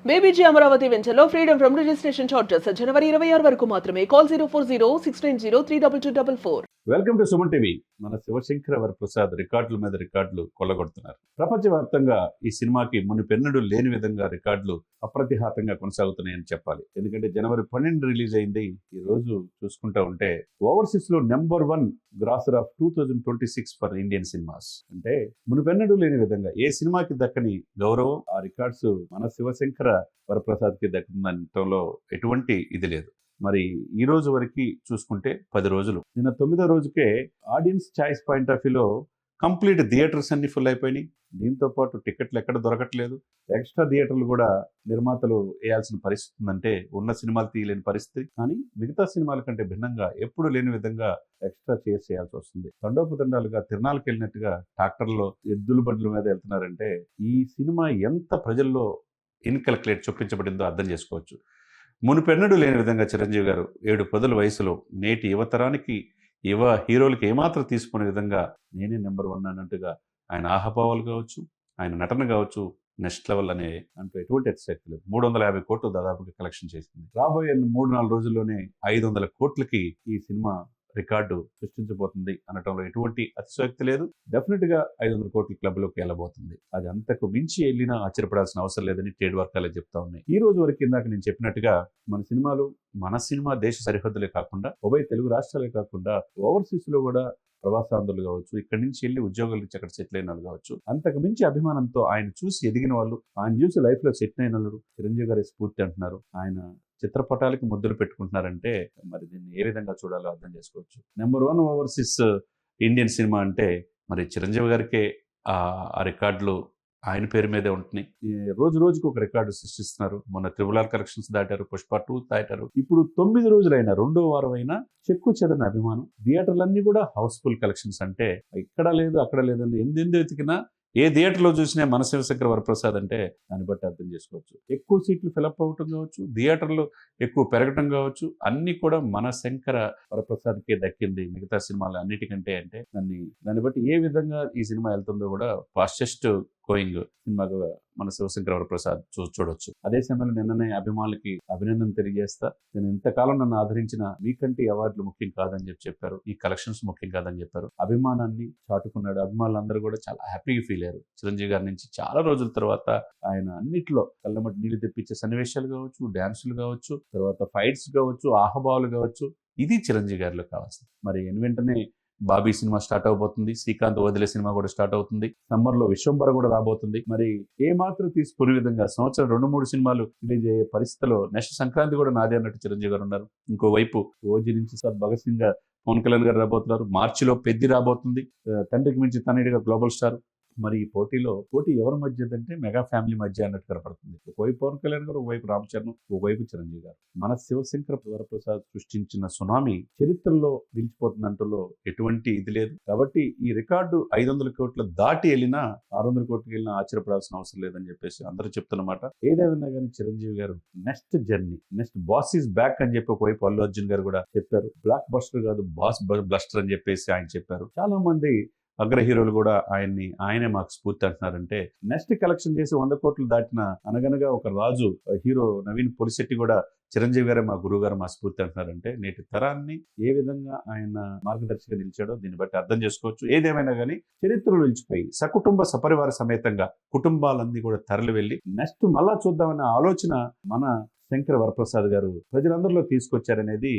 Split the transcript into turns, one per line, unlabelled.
బేబీజీ అమరావతి వెంచర్లో freedom from registration charges జనవరి 26 వరకు మాత్రమే. Call 04069032244.
Welcome to Suman TV. మన శివశంకర వరప్రసాద్ రికార్డుల మీద రికార్డులు కొల్లగొడుతున్నారు. ప్రపంచవ్యాప్తంగా ఈ సినిమాకి మునిపెన్నడు లేని విధంగా రికార్డులు అప్రతిహాతంగా కొనసాగుతున్నాయని చెప్పాలి. ఎందుకంటే జనవరి 12 రిలీజ్ అయింది. ఈ రోజు చూసుకుంటా ఉంటే ఓవర్సీస్ లో #1 grosser of 2026 for Indian cinemas. అంటే మునిపెన్నడు లేని విధంగా ఏ సినిమాకి దక్కని గౌరవం ఆ రికార్డ్స్ మన శివశంకర వరప్రసాద్ కి దక్కుతుందనటంలో ఎటువంటి ఇది లేదు. మరి ఈ రోజు వరకు చూసుకుంటే 10 రోజులు. నిన్న 9వ రోజుకే ఆడియన్స్ చాయిస్ పాయింట్ ఆఫ్ వ్యూలో కంప్లీట్ థియేటర్స్ అన్ని ఫుల్ అయిపోయినాయి. దీంతో పాటు టికెట్లు ఎక్కడ దొరకట్లేదు. ఎక్స్ట్రా థియేటర్లు కూడా నిర్మాతలు వేయాల్సిన పరిస్థితి ఉందంటే ఉన్న సినిమాలు తీయలేని పరిస్థితి. కానీ మిగతా సినిమాల కంటే భిన్నంగా ఎప్పుడు లేని విధంగా ఎక్స్ట్రా చేయాల్సి వస్తుంది. తండోపతండాలుగా తిరణాలకు వెళ్ళినట్టుగా ట్రాక్టర్లో ఎద్దుల బండ్ల మీద వెళ్తున్నారంటే ఈ సినిమా ఎంత ప్రజల్లో ఇన్కల్కులేట్ చొప్పించబడిందో అర్థం చేసుకోవచ్చు. మునుపెన్నడూ లేని విధంగా చిరంజీవి గారు 7 పదుల వయసులో నేటి యువతరానికి హీరోలకి ఏమాత్రం తీసుకునే విధంగా నేనే #1 అన్నట్టుగా ఆయన ఆహభావాలు కావచ్చు, ఆయన నటన కావచ్చు నెక్స్ట్ లెవెల్ అనే అంటూ ఎటువంటి ఎక్స్పెక్ట్ లేదు. 350 కోట్లు దాదాపుగా కలెక్షన్ చేసింది. రాబోయే 3-4 రోజుల్లోనే 500 కోట్లకి ఈ సినిమా రికార్డు సృష్టించబోతుంది అనటంలో ఎటువంటి అతిశయోక్తి లేదు. డెఫినెట్ గా 500 కోట్ల క్లబ్ లోకి వెళ్ళబోతుంది. అది అంతకు మించి వెళ్ళినా ఆశ్చర్యపడాల్సిన అవసరం లేదని ట్రేడ్ వర్గాలే చెప్తా ఉన్నాయి. ఈ రోజు వరకు ఇందాక నేను చెప్పినట్టుగా మన సినిమా దేశ సరిహద్దులే కాకుండా ఉభయ తెలుగు రాష్ట్రాలే కాకుండా ఓవర్సీస్ లో కూడా ప్రవాసాంధ్రులు కావచ్చు, ఇక్కడి నుంచి వెళ్ళి ఉద్యోగాలు ఇచ్చి అక్కడ సెటిల్ అయిన వాళ్ళు కావచ్చు, అంతకు మించి అభిమానంతో ఆయన చూసి ఎదిగిన వాళ్ళు, ఆయన చూసి లైఫ్ లో సెటిల్ అయిన వాళ్ళు చిరంజీవి గారి స్ఫూర్తి అంటున్నారు. ఆయన చిత్రపటాలకి ముద్దులు పెట్టుకుంటున్నారంటే మరి దీన్ని ఏ విధంగా చూడాలో అర్థం చేసుకోవచ్చు. #1 ఓవర్సీస్ ఇండియన్ సినిమా అంటే మరి చిరంజీవి గారికే ఆ రికార్డులు ఆయన పేరు మీదే ఉంటున్నాయి. రోజు రోజుకు ఒక రికార్డు సృష్టిస్తున్నారు. మొన్న RRR కలెక్షన్స్ దాటారు, పుష్ప 2 దాటారు. ఇప్పుడు 9 రోజులైనా 2వ వారం అయినా చెక్కు చెదరని అభిమానం. థియేటర్లన్నీ కూడా హౌస్ఫుల్ కలెక్షన్స్. అంటే ఇక్కడ లేదు అక్కడ లేదని ఎందెందు వెతికినా ఏ థియేటర్లో చూసినా మన శివశంకర వరప్రసాద్ అంటే దాన్ని బట్టి అర్థం చేసుకోవచ్చు. ఎక్కువ సీట్లు ఫిలప్ అవ్వటం కావచ్చు, థియేటర్లు ఎక్కువ పెరగటం కావచ్చు, అన్ని కూడా మన శంకర వరప్రసాద్కే దక్కింది మిగతా సినిమాలు అన్నిటికంటే. అంటే దాన్ని బట్టి ఏ విధంగా ఈ సినిమా వెళ్తుందో కూడా ఫాస్టెస్ట్ గోయింగ్ సినిమాగా మన శివశంకర వరప్రసాద్ చూడొచ్చు. అదే సమయంలో నిన్ననే అభిమానులకి అభినందన తెలియజేస్తా. నేను ఇంతకాలం నన్ను ఆదరించిన మీకంటే అవార్డులు ముఖ్యం కాదని చెప్పారు, ఈ కలెక్షన్స్ ముఖ్యం కాదని చెప్పారు. అభిమానాన్ని చాటుకున్నాడు. అభిమానులందరూ కూడా చాలా హ్యాపీగా ఫీల్ అయ్యారు. చిరంజీవి గారి నుంచి చాలా రోజుల తర్వాత ఆయన అన్నిట్లో కళ్ళమటి నీళ్లు తెప్పించే సన్నివేశాలు కావచ్చు, డ్యాన్సులు కావచ్చు, తర్వాత ఫైట్స్ కావచ్చు, ఆహభావాలు కావచ్చు, ఇది చిరంజీవి గారిలో కావాల్సింది. మరి వెంటనే బాబీ సినిమా స్టార్ట్ అవబోతుంది. శ్రీకాంత్ వదిలే సినిమా కూడా స్టార్ట్ అవుతుంది. సమ్మర్ లో విశ్వంబర కూడా రాబోతుంది. మరి ఏ మాత్రం తీసుకునే విధంగా సంవత్సరం 2-3 సినిమాలు రిలీజ్ అయ్యే పరిస్థితిలో నెక్స్ట్ సంక్రాంతి కూడా నాదే అన్నట్టు చిరంజీవి గారు ఉన్నారు. ఇంకోవైపు ఓజీ నుంచి సార్ భగత్ సింగ్ గారు, పవన్ కళ్యాణ్ గారు రాబోతున్నారు. మార్చిలో పెద్ది రాబోతుంది. తండ్రికి మించి తనయుడిగా గ్లోబల్ స్టార్. మరి ఈ పోటీ ఎవరి మధ్య అంటే మెగా ఫ్యామిలీ మధ్య అన్నట్టు కనపడుతుంది. ఒకవైపు పవన్ కళ్యాణ్ గారు, ఒకవైపు రామ్ చరణ్, ఒకవైపు చిరంజీవి గారు. మన శివశంకర వరప్రసాద్ సృష్టించిన సునామీ చరిత్రలో నిలిచిపోతుందంటలో ఎటువంటి ఇది లేదు. కాబట్టి ఈ రికార్డు 500 కోట్ల దాటి వెళ్ళినా 600 కోట్లకి వెళ్ళినా ఆశ్చర్యపడాల్సిన అవసరం లేదని చెప్పేసి అందరూ చెప్తున్నమాట. ఏదేమైనా కానీ చిరంజీవి గారు next journey, next boss is back అని చెప్పి ఒకవైపు అల్లు అర్జున్ గారు కూడా చెప్పారు. బ్లాక్ బస్టర్ కాదు బాస్ బ్లస్టర్ అని చెప్పేసి ఆయన చెప్పారు. చాలా మంది అగ్ర హీరోలు కూడా ఆయనే మాకు స్ఫూర్తి అంటున్నారంటే నెక్స్ట్ కలెక్షన్ చేసి 100 కోట్లు దాటిన అనగనగా ఒక రాజు హీరో నవీన్ పొలిశెట్టి కూడా చిరంజీవి గారే మా గురువు గారు మా స్ఫూర్తి అంటున్నారంటే నేటి తరాన్ని ఏ విధంగా ఆయన మార్గదర్శిగా నిలిచాడో దీన్ని బట్టి అర్థం చేసుకోవచ్చు. ఏదేమైనా కానీ చరిత్రలో నిలిచిపోయి సకుటుంబ సపరివార సమేతంగా కుటుంబాలన్నీ కూడా తరలి వెళ్ళి నెక్స్ట్ మళ్ళా చూద్దామన్న ఆలోచన మన శంకర వరప్రసాద్ గారు ప్రజలందరిలో తీసుకొచ్చారనేది